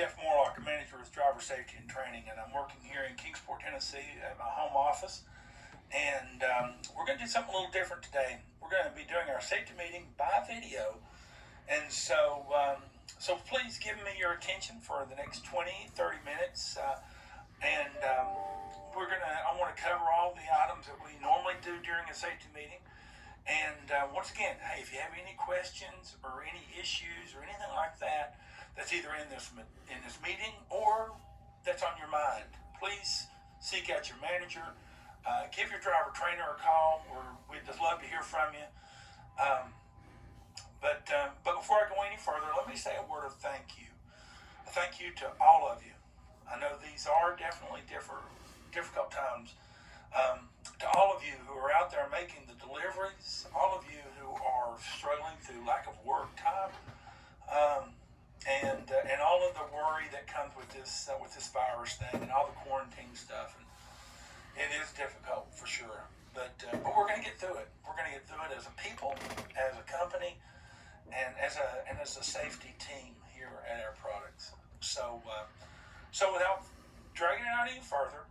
Jeff Morlock, a manager with Driver Safety and Training, and I'm working here in Kingsport, Tennessee at my home office. And we're going to do something a little different today. We're going to be doing our safety meeting by video. And so please give me your attention for the next 20, 30 minutes. I want to cover all the items that we normally do during a safety meeting. And once again, hey, if you have any questions or any issues or anything like that, that's either in this meeting or that's on your mind, please seek out your manager. Give your driver trainer a call. We'd just love to hear from you. But before I go any further, let me say a word of thank you. A thank you to all of you. I know these are definitely difficult times. To all of you who are out there making the deliveries, all of you who are struggling through lack of work time, and all of the worry that comes with this virus thing and all the quarantine stuff. And it is difficult for sure, but we're going to get through it. We're going to get through it as a people, as a company, and as a safety team here at Air Products. So without dragging it out any further,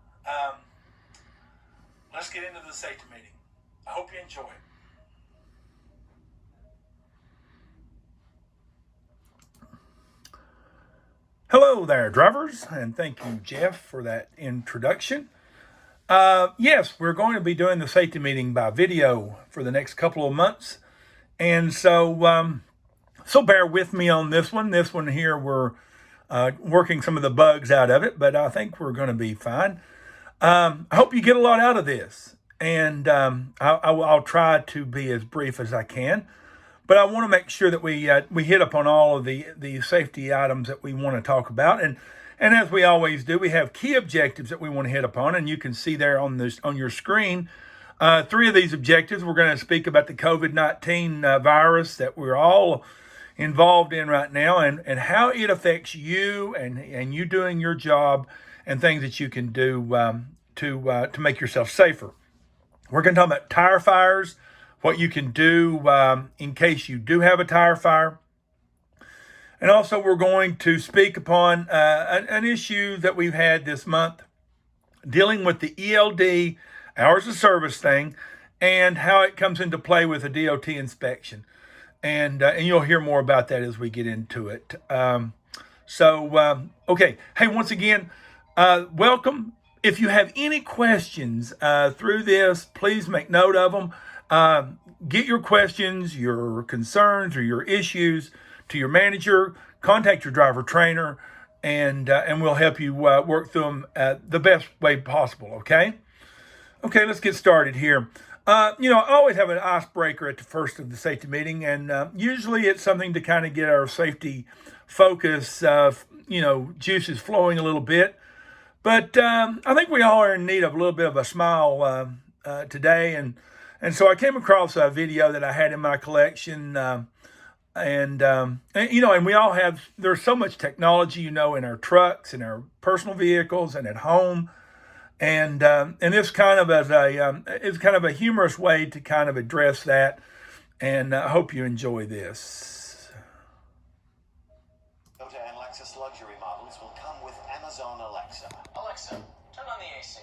let's get into the safety meeting. I hope you enjoy it. Hello there, drivers, and thank you, Jeff, for that introduction. Yes, we're going to be doing the safety meeting by video for the next couple of months. And so bear with me on this one. This one here, we're working some of the bugs out of it, but I think we're going to be fine. I hope you get a lot out of this. And I'll try to be as brief as I can. But I want to make sure that we hit upon all of the safety items that we want to talk about. And as we always do, we have key objectives that we want to hit upon, and you can see there on your screen. 3 of these objectives, we're going to speak about the COVID-19 virus that we're all involved in right now, and how it affects you and you doing your job and things that you can do to make yourself safer. We're going to talk about tire fires, what you can do in case you do have a tire fire. And also we're going to speak upon an issue that we've had this month, dealing with the ELD, hours of service thing, and how it comes into play with a DOT inspection. And you'll hear more about that as we get into it. Okay. Hey, once again, welcome. If you have any questions through this, please make note of them. Get your questions, your concerns, or your issues to your manager. Contact your driver trainer, and we'll help you work through them the best way possible. Okay, let's get started here. I always have an icebreaker at the first of the safety meeting, and usually it's something to kind of get our safety focus, juices flowing a little bit. But I think we all are in need of a little bit of a smile today, and so I came across a video that I had in my collection, and we all have. There's so much technology, in our trucks, in our personal vehicles, and at home. And this kind of it's kind of a humorous way to kind of address that, and I hope you enjoy this. Toyota and Lexus luxury models will come with Amazon Alexa. Alexa, turn on the AC.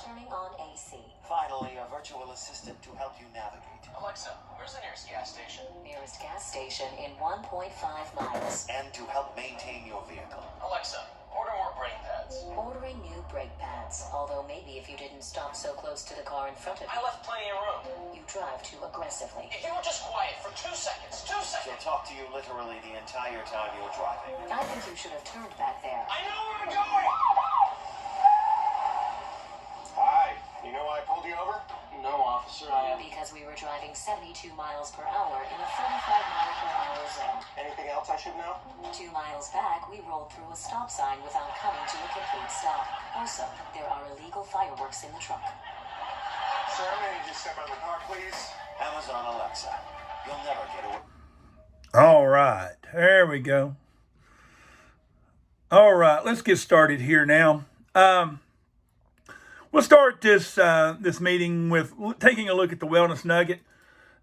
Turning on AC. Finally, a virtual assistant to help you navigate. Alexa, where's the nearest gas station? Nearest gas station in 1.5 miles. And to help maintain your vehicle. Alexa, order more brake pads. Ordering new brake pads. Although maybe if you didn't stop so close to the car in front of you. I left plenty of room. You drive too aggressively. If you were just quiet for 2 seconds, 2 seconds. She'll talk to you literally the entire time you're driving. I think you should have turned back there. I know where I'm going! Hi, you know why I pulled you over? No, officer, Because we were driving 72 miles per hour in a 35-mile-per-hour zone. Anything else I should know? 2 miles back, we rolled through a stop sign without coming to a complete stop. Also, there are illegal fireworks in the truck. Sir, may you just step out of the car, please? Amazon Alexa. You'll never get away. All right, there we go. All right, let's get started here now. We'll start this meeting with taking a look at the wellness nugget,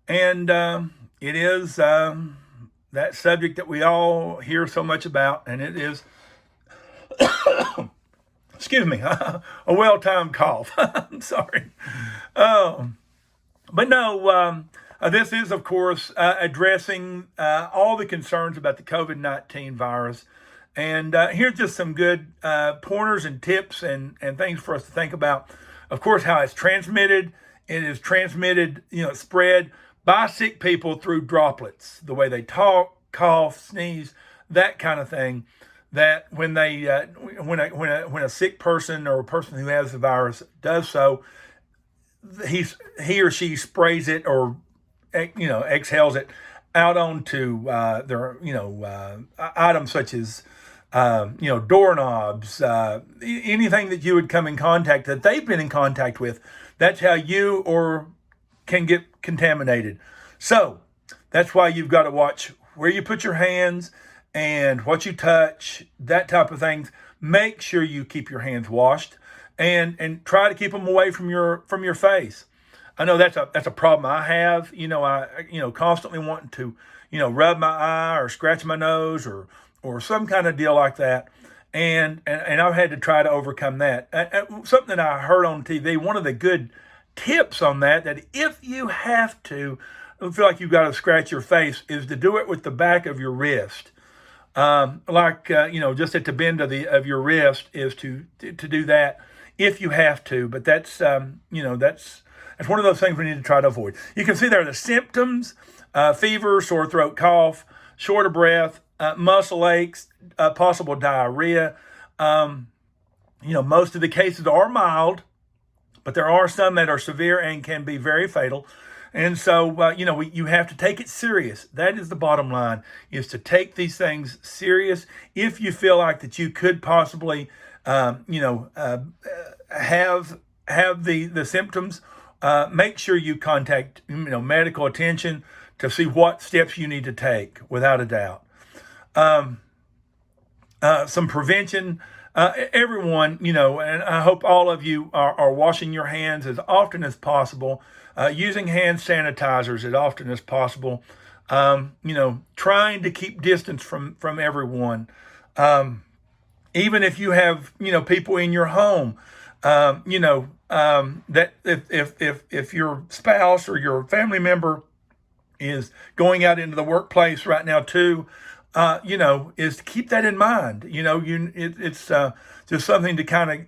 and it is that subject that we all hear so much about, and it is Excuse me, a well-timed cough. I'm sorry. But no, this is, of course, addressing all the concerns about the COVID-19 virus. And here's just some good pointers and tips and things for us to think about. Of course, how it's transmitted. It is transmitted, spread by sick people through droplets, the way they talk, cough, sneeze, that kind of thing. That when they when a sick person or a person who has the virus does so, he or she sprays it or exhales it out onto their items such as doorknobs, anything that you would come in contact that they've been in contact with. That's how you or can get contaminated. So that's why you've got to watch where you put your hands and what you touch, that type of things. Make sure you keep your hands washed and try to keep them away from your face. I know that's a problem I have. I constantly wanting to rub my eye or scratch my nose or some kind of deal like that. And I've had to try to overcome that. Something that I heard on TV, one of the good tips on that if you have to feel like you've got to scratch your face, is to do it with the back of your wrist. Just at the bend of your wrist is to do that if you have to. But that's one of those things we need to try to avoid. You can see there are the symptoms: fever, sore throat, cough, short of breath, muscle aches, possible diarrhea. Most of the cases are mild, but there are some that are severe and can be very fatal. And so, you have to take it serious. That is the bottom line, is to take these things serious. If you feel like that you could possibly, have the symptoms, make sure you contact, medical attention to see what steps you need to take, without a doubt. Some prevention. Everyone, and I hope all of you are washing your hands as often as possible, using hand sanitizers as often as possible, trying to keep distance from everyone. Even if you have, people in your home, that if your spouse or your family member is going out into the workplace right now too, is to keep that in mind. It's just something to kind of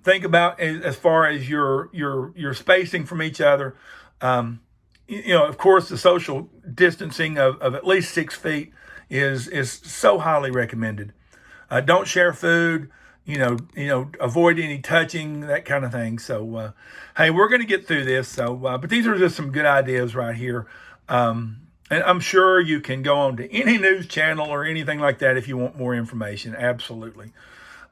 think about as far as your spacing from each other. Of course, the social distancing of at least 6 feet is so highly recommended. Don't share food. Avoid any touching, that kind of thing. So, hey, we're going to get through this. So, but these are just some good ideas right here. And I'm sure you can go on to any news channel or anything like that if you want more information. Absolutely.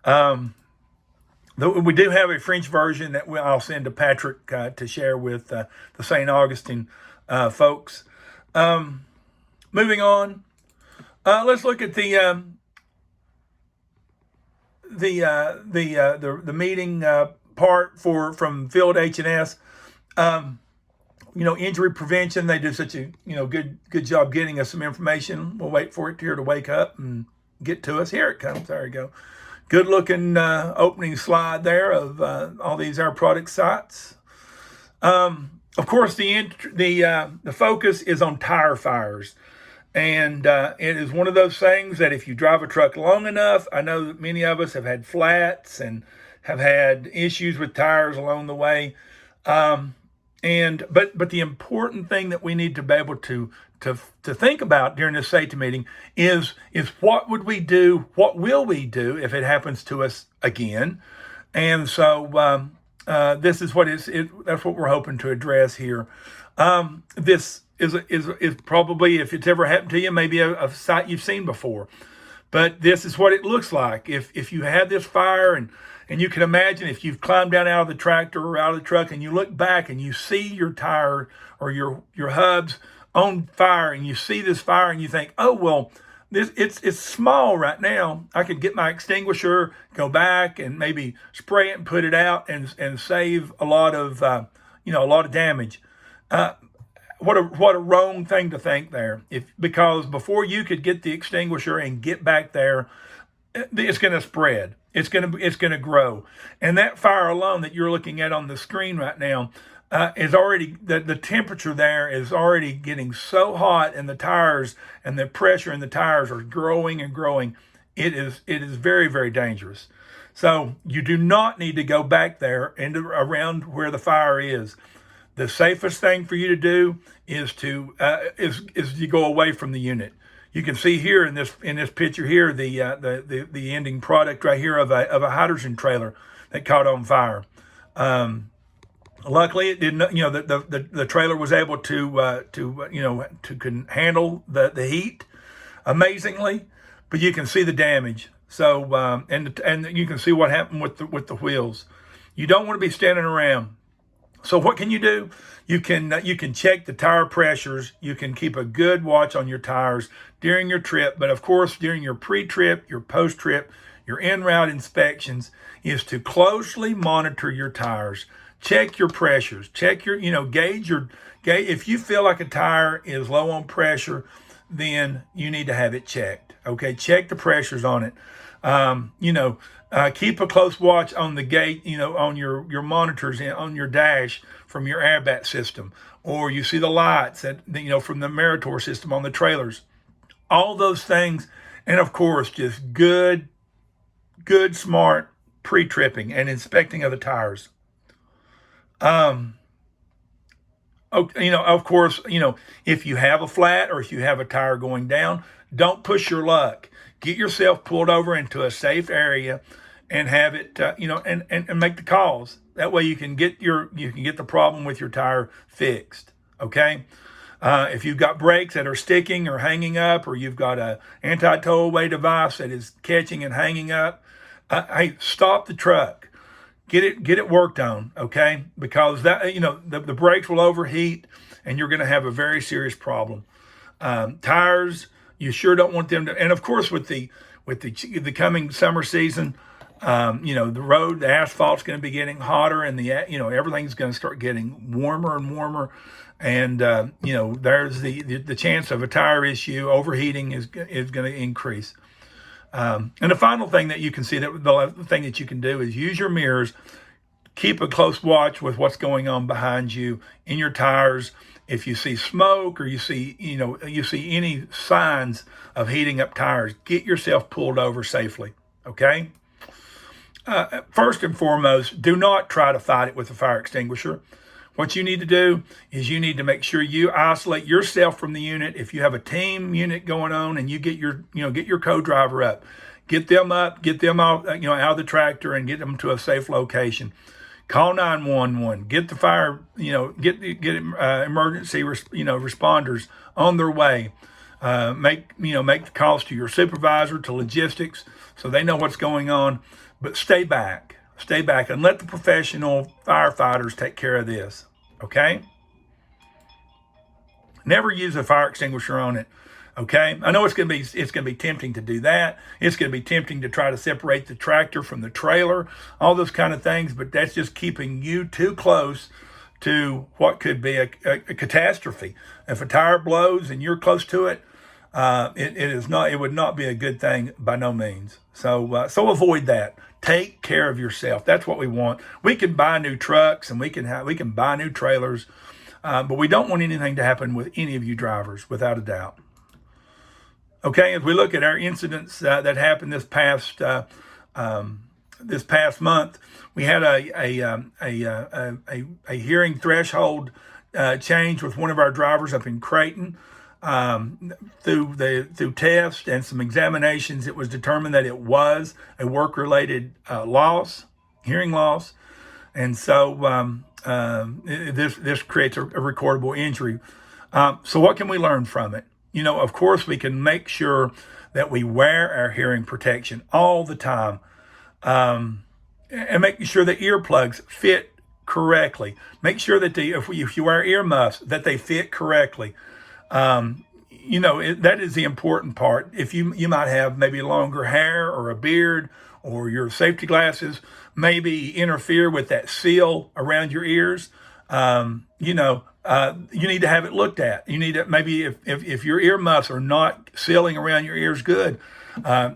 We do have a French version that I'll send to Patrick to share with the St. Augustine folks. Moving on, let's look at the meeting part from Field H&S. Injury prevention. They do such a good job getting us some information. We'll wait for it here to wake up and get to us. Here it comes. There we go. Good looking opening slide there of all these our product sites. Of course, the focus is on tire fires, and it is one of those things that if you drive a truck long enough, I know that many of us have had flats and have had issues with tires along the way. But the important thing that we need to be able to think about during this safety meeting is what would we do? What will we do if it happens to us again? And so this is that's what we're hoping to address here. This is probably, if it's ever happened to you, maybe a sight you've seen before. But this is what it looks like if you have this fire, and you can imagine if you've climbed down out of the tractor or out of the truck and you look back and you see your tire or your hubs on fire, and you see this fire and you think, oh, well, it's small right now. I could get my extinguisher, go back and maybe spray it and put it out and save a lot of damage. What a wrong thing to think there. Because before you could get the extinguisher and get back there, it's going to spread. It's going to grow. And that fire alone that you're looking at on the screen right now is already, the temperature there is already getting so hot, and the tires and the pressure in the tires are growing and growing. It is very, very dangerous. So you do not need to go back there and around where the fire is. The safest thing for you to do is to go away from the unit. You can see here in this picture here the ending product right here of a hydrogen trailer that caught on fire. Luckily, it didn't. The trailer was able to handle the heat amazingly, but you can see the damage. So and you can see what happened with the wheels. You don't want to be standing around. So what can you do? You can check the tire pressures. You can keep a good watch on your tires during your trip. But of course, during your pre-trip, your post-trip, your en-route inspections is to closely monitor your tires. Check your pressures. Check your, gauge your gauge. If you feel like a tire is low on pressure, then you need to have it checked. Okay, check the pressures on it. Keep a close watch on the gate, on your monitors on your dash from your airbag system, or you see the lights from the Meritor system on the trailers. All those things, and of course, just good, smart pre-tripping and inspecting of the tires. Of course, if you have a flat or if you have a tire going down, don't push your luck. Get yourself pulled over into a safe area and have it, and make the calls. That way you can get the problem with your tire fixed. Okay. If you've got brakes that are sticking or hanging up, or you've got a anti-tow away device that is catching and hanging up, hey, stop the truck. Get it worked on, okay? Because that the brakes will overheat, and you're going to have a very serious problem. Tires, you sure don't want them to. And of course, with the coming summer season, the asphalt's going to be getting hotter, and everything's going to start getting warmer and warmer. And there's the chance of a tire issue, overheating is going to increase. And the final thing that you can see, the thing that you can do is use your mirrors. Keep a close watch with what's going on behind you in your tires. If you see smoke, or you see any signs of heating up tires, get yourself pulled over safely. Okay. First and foremost, do not try to fight it with a fire extinguisher. What you need to do is you need to make sure you isolate yourself from the unit. If you have a team unit going on, and you get your co-driver up, get them out of the tractor and get them to a safe location. Call 911. Get the fire, get emergency, responders on their way. Make the calls to your supervisor, to logistics, so they know what's going on. But stay back, and let the professional firefighters take care of this. Okay? Never use a fire extinguisher on it. Okay? I know it's going to be tempting to do that. It's going to be tempting to try to separate the tractor from the trailer, all those kind of things. But that's just keeping you too close to what could be a catastrophe. If a tire blows and you're close to it, it would not be a good thing by no means. So avoid that. Take care of yourself. That's what we want. We can buy new trucks, and we can buy new trailers, but we don't want anything to happen with any of you drivers, without a doubt. Okay, as we look at our incidents that happened this past month, we had a hearing threshold change with one of our drivers up in Creighton. Through tests and some examinations, it was determined that it was a work-related hearing loss, and so this creates a recordable injury. So what can we learn from it? Of course, we can make sure that we wear our hearing protection all the time, and making sure the earplugs fit correctly. Make sure that if you wear earmuffs, that they fit correctly. That is the important part. If you might have maybe longer hair or a beard, or your safety glasses maybe interfere with that seal around your ears, you need to have it looked at. You need to, maybe if your earmuffs are not sealing around your ears good,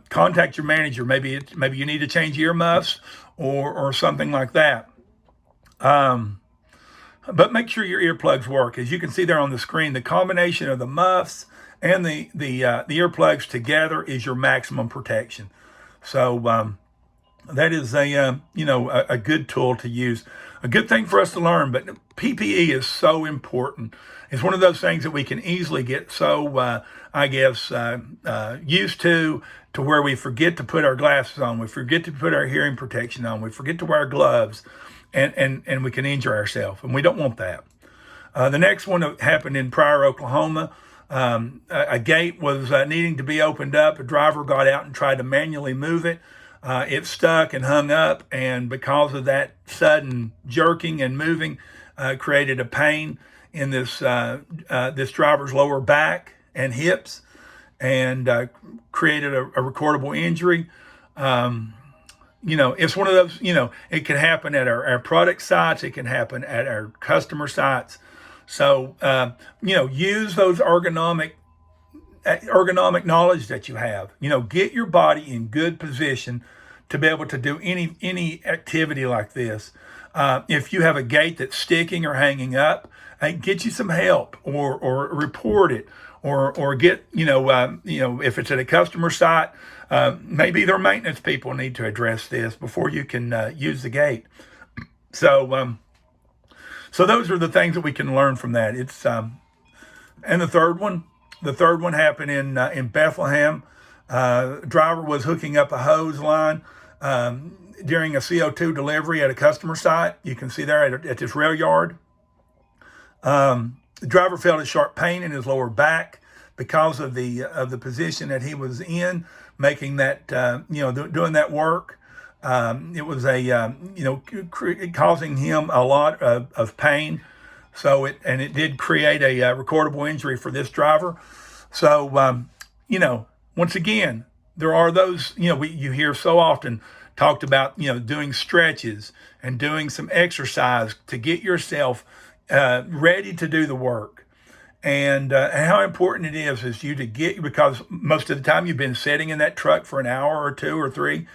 contact your manager. Maybe you need to change earmuffs or something like that. But make sure your earplugs work. As you can see there on the screen, the combination of the muffs and the earplugs together is your maximum protection. So that is a good tool to use, a good thing for us to learn. But PPE is so important. It's one of those things that we can easily get so used to where we forget to put our glasses on, we forget to put our hearing protection on, we forget to wear gloves, and we can injure ourselves, and we don't want that. The next one happened in Pryor, Oklahoma. A gate was needing to be opened up. A driver got out and tried to manually move it. It stuck and hung up, and because of that sudden jerking and moving, created a pain in this driver's lower back and hips, and created a recordable injury. It's one of those, it can happen at our product sites. It can happen at our customer sites. So, use those ergonomic knowledge that you have. Get your body in good position to be able to do any activity like this. If you have a gate that's sticking or hanging up, get you some help, or report it, or get if it's at a customer site, maybe their maintenance people need to address this before you can use the gate. So those are the things that we can learn from that. It's and the third one happened in Bethlehem. Driver was hooking up a hose line during a CO2 delivery at a customer site. You can see there at this rail yard. The driver felt a sharp pain in his lower back because of the position that he was in, making that doing that work. It was causing him a lot of pain. So it did create a recordable injury for this driver. So once again, there are those you hear so often talked about doing stretches and doing some exercise to get yourself ready to do the work. And how important it is you to get, because most of the time you've been sitting in that truck for an hour or two or three.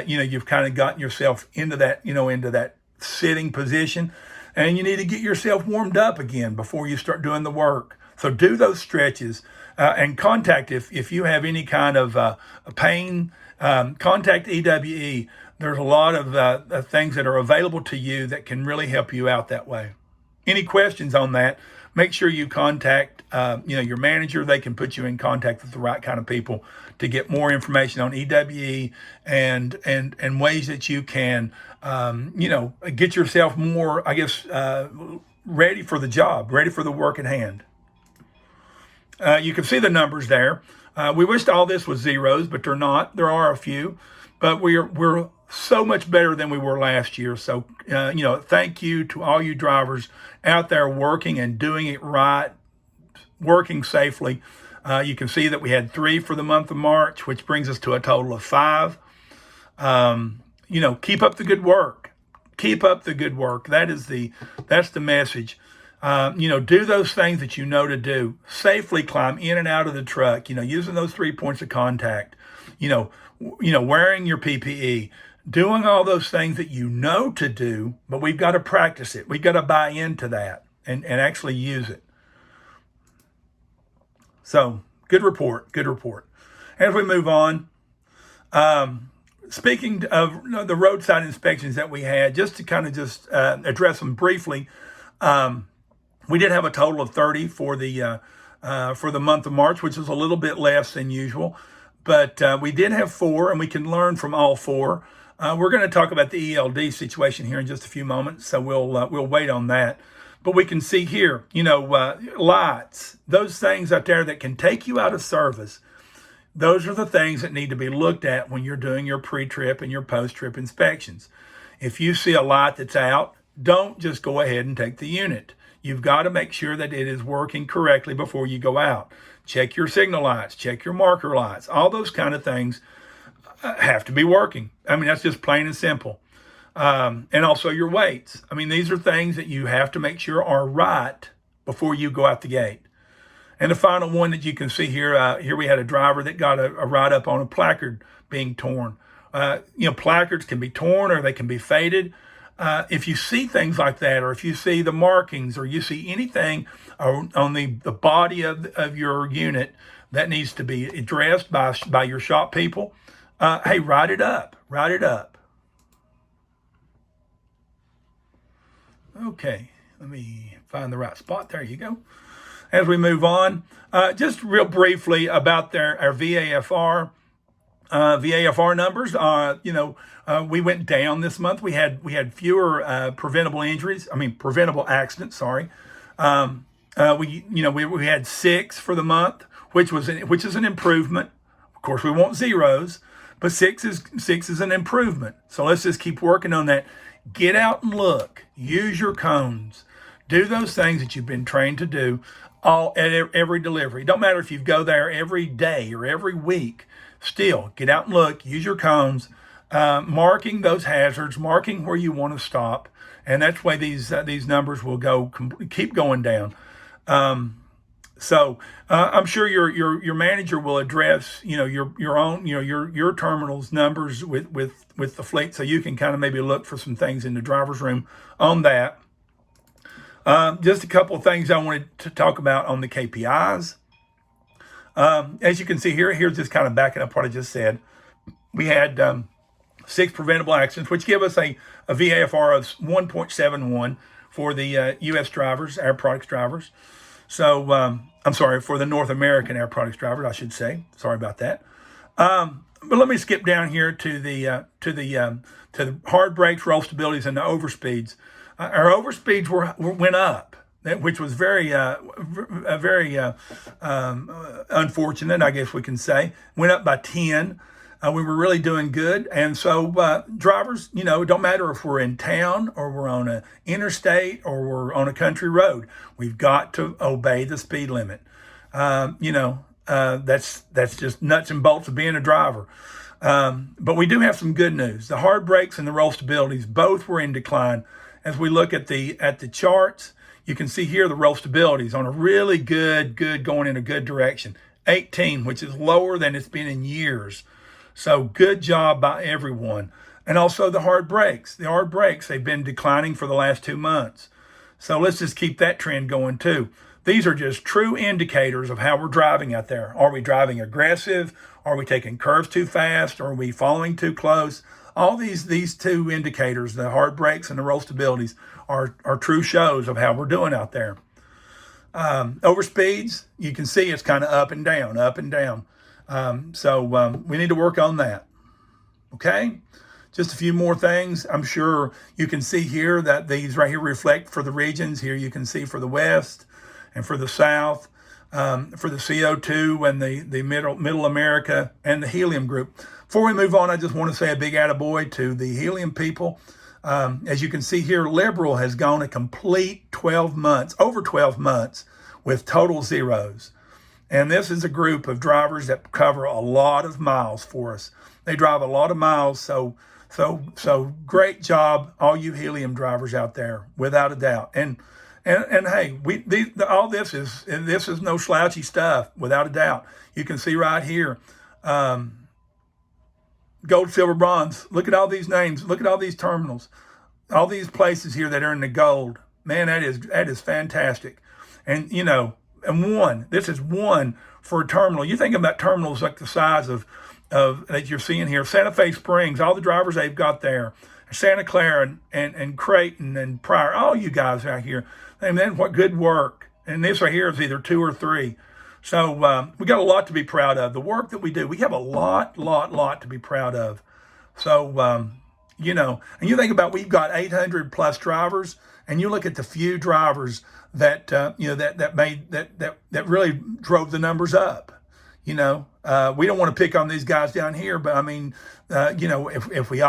You've kind of gotten yourself into that sitting position, and you need to get yourself warmed up again before you start doing the work. So do those stretches, and contact, if you have any kind of pain, contact EWE. There's a lot of things that are available to you that can really help you out that way. Any questions on that, make sure you contact your manager. They can put you in contact with the right kind of people to get more information on EWE and ways that you can get yourself more, ready for the job, ready for the work at hand. You can see the numbers there. We wished all this was zeros, but they're not. There are a few, but we're so much better than we were last year. So, thank you to all you drivers out there working and doing it right, working safely. You can see that we had 3 for the month of March, which brings us to a total of 5. Keep up the good work. Keep up the good work. That's the message. Do those things that you know to do. Safely climb in and out of the truck, using those 3 points of contact, wearing your PPE, doing all those things that you know to do, but we've got to practice it. We've got to buy into that and actually use it. So good report. As we move on, speaking of the roadside inspections that we had, just to kind of address them briefly, we did have a total of 30 for the month of March, which is a little bit less than usual, but we did have 4, and we can learn from all 4. We're going to talk about the ELD situation here in just a few moments, so we'll wait on that. But we can see here, lights, those things out there that can take you out of service. Those are the things that need to be looked at when you're doing your pre-trip and your post-trip inspections. If you see a light that's out, don't just go ahead and take the unit. You've got to make sure that it is working correctly before you go out. Check your signal lights, check your marker lights, all those kind of things have to be working. That's just plain and simple. And also your weights. These are things that you have to make sure are right before you go out the gate. And the final one that you can see here, here we had a driver that got a write-up on a placard being torn. Placards can be torn or they can be faded. If you see things like that, or if you see the markings, or you see anything on the body of your unit that needs to be addressed by your shop people, hey, write it up. Write it up. Okay, let me find the right spot. There you go. As we move on, just real briefly about our VAFR. VAFR numbers, we went down this month. We had fewer preventable accidents. Sorry, we had 6 for the month, which is an improvement. Of course, we want zeros, but 6 is an improvement. So let's just keep working on that. Get out and look. Use your cones. Do those things that you've been trained to do at every delivery. Don't matter if you go there every day or every week. Still, get out and look. Use your cones, marking those hazards, marking where you want to stop, and that's why these numbers will keep going down. So I'm sure your manager will address your own your terminal's numbers with the fleet, so you can kind of maybe look for some things in the driver's room on that. Just a couple of things I wanted to talk about on the KPIs. As you can see here's just kind of backing up what I just said. We had 6 preventable accidents, which give us a VAFR of 1.71 for the U.S. drivers, Air Products drivers. So I'm sorry, for the North American Air Products drivers, I should say. Sorry about that. But let me skip down here to the hard brakes, roll stabilities, and the overspeeds. Our overspeeds went up, which was very unfortunate, I guess we can say. Went up by 10. We were really doing good. And so drivers, it don't matter if we're in town or we're on an interstate or we're on a country road. We've got to obey the speed limit. That's just nuts and bolts of being a driver. But we do have some good news. The hard brakes and the roll stabilities both were in decline. As we look at the charts, you can see here the roll stabilities on a really good going in a good direction. 18, which is lower than it's been in years. So good job by everyone. And also the hard brakes. The hard brakes, they've been declining for the last 2 months. So let's just keep that trend going too. These are just true indicators of how we're driving out there. Are we driving aggressive? Are we taking curves too fast? Are we following too close? All these 2 indicators, the hard brakes and the roll stabilities, are true shows of how we're doing out there. Over speeds, you can see it's kind of up and down, up and down. So we need to work on that. Okay? Just a few more things. I'm sure you can see here that these right here reflect for the regions. Here you can see for the West and for the South, for the CO2 and the Middle America and the helium group. Before we move on, I just want to say a big attaboy to the helium people. As you can see here, Liberal has gone a complete 12 months, over 12 months, with total zeros. And this is a group of drivers that cover a lot of miles for us. They drive a lot of miles, so great job, all you helium drivers out there, without a doubt. And hey, all this is no slouchy stuff, without a doubt. You can see right here, gold, silver, bronze. Look at all these names. Look at all these terminals. All these places here that are in the gold. Man, that is fantastic. And this is one for a terminal. You think about terminals like the size of that you're seeing here. Santa Fe Springs, all the drivers they've got there. Santa Clara and Creighton and Pryor, all you guys out here. Man, what good work. And this right here is either 2 or 3. So we got a lot to be proud of. The work that we do, we have a lot to be proud of. So, and you think about, we've got 800 plus drivers, and you look at the few drivers that, that really drove the numbers up. We don't want to pick on these guys down here, but I mean, if we